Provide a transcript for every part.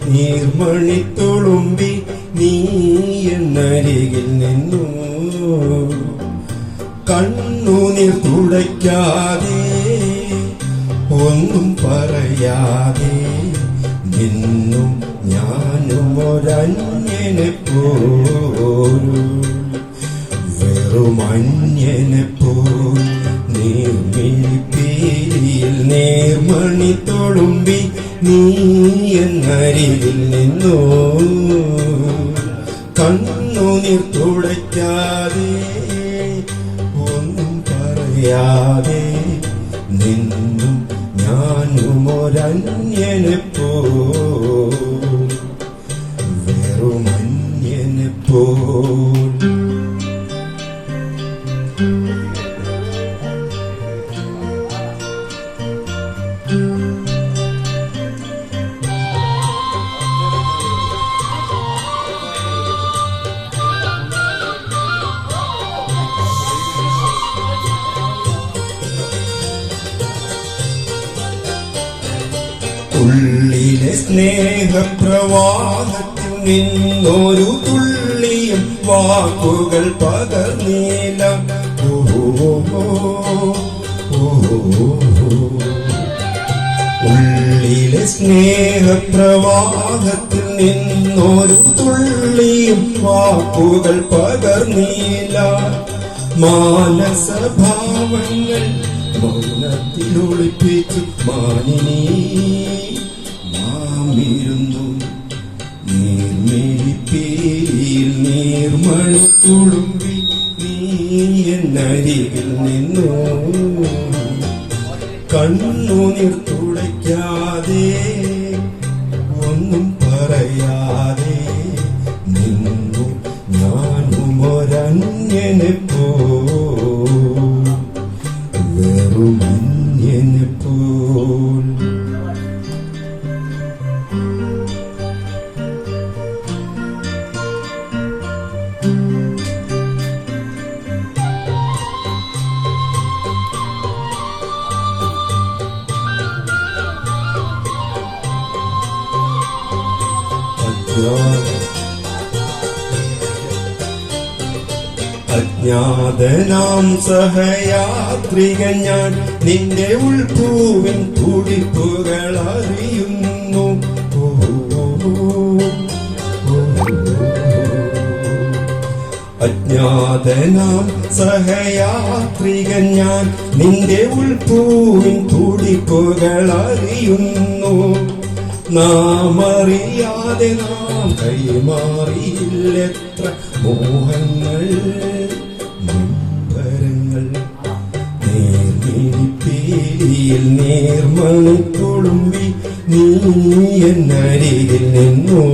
നീർമണി തുളുമ്പി നീ എന്നരികിൽ നിന്നു കണ്ണുനീർ തുടയ്ക്കാതെ ഒന്നും പറയാതെ നിന്നും ഞാനും ഒരന്യനെ പോലും വെറുമന്യനെ പോൽ നീർമിഴിപ്പീലിയിൽ നേർമണി തുളുമ്പി നീ എന്നരികിൽ നിന്നു കണ്ണുനീർ തുടയ്ക്കാതെ ഒന്നും പറയാതെ നിന്നും ഞാനും ഒരന്യനെ പോൽ വെറുമന്യനെ പോൽ ഉള്ളിലെ സ്നേഹപ്രവാഹത്തിൽ നിന്നൊരു തുള്ളിയും വാക്കുകൾ പകർന്നീല. ഉള്ളിലെ സ്നേഹപ്രവാഹത്തിൽ നിന്നൊരു തുള്ളിയും വാക്കുകൾ പകർന്നീല. മാനസഭാവങ്ങൾ മൗനത്തിലൊളിപ്പിച്ചു മാനിനീ നാമിരുന്നു. നീർമിഴിപ്പീലിയിൽ നീർമണി തുളുമ്പി നീ എന്നരികിൽ നിന്നു കണ്ണുനീർ തുടയ്ക്കാതെ ഒന്നും പറയാതെ നിന്നു ഞാനും ഒരന്യനെ പോൽ വെറുമന്യനെ പോൽ. അജ്ഞാതനാം സഹയാത്രികൻ ഞാൻ നിന്റെ ഉൾപ്പൂവിൻ തുടിപ്പുകൾ അറിയുന്നു. അജ്ഞാതനാം സഹയാത്രികൻ ഞാൻ നിന്റെ ഉൾപ്പൂവിൻ തുടിപ്പുകൾ അറിയുന്നു. നാം അറിയാതെ നാം കൈമാറിയില്ലെത്ര മോഹങ്ങൾ നൊമ്പരങ്ങൾ. നേർമിഴിപ്പീലിയിൽ നേർമണി തുളുമ്പി നീ എന്നരികിൽ നിന്നു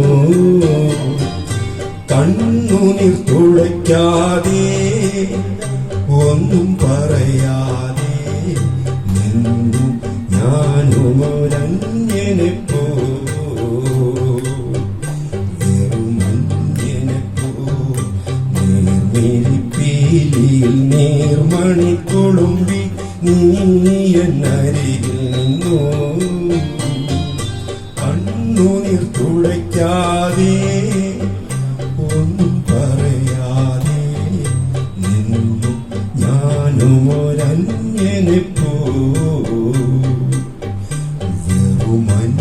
കണ്ണുനീർ തുടയ്ക്കാതെ ഒന്നും പറയാതെ നിന്നു ഞാനും ഒരന്യനെ പോൽ വെറുമന്യനെ പോൽ. നേർമിഴിപ്പീലിയിൽ നേർമണി തുളുമ്പി നീ എന്നരികിൽ നിന്നു കണ്ണുനീർ തുടയ്ക്കാതെ ഒന്നും പറയാതെ നിന്നു ഞാനും ഒരന്യനെ പോൽ വെറുമന്യനെ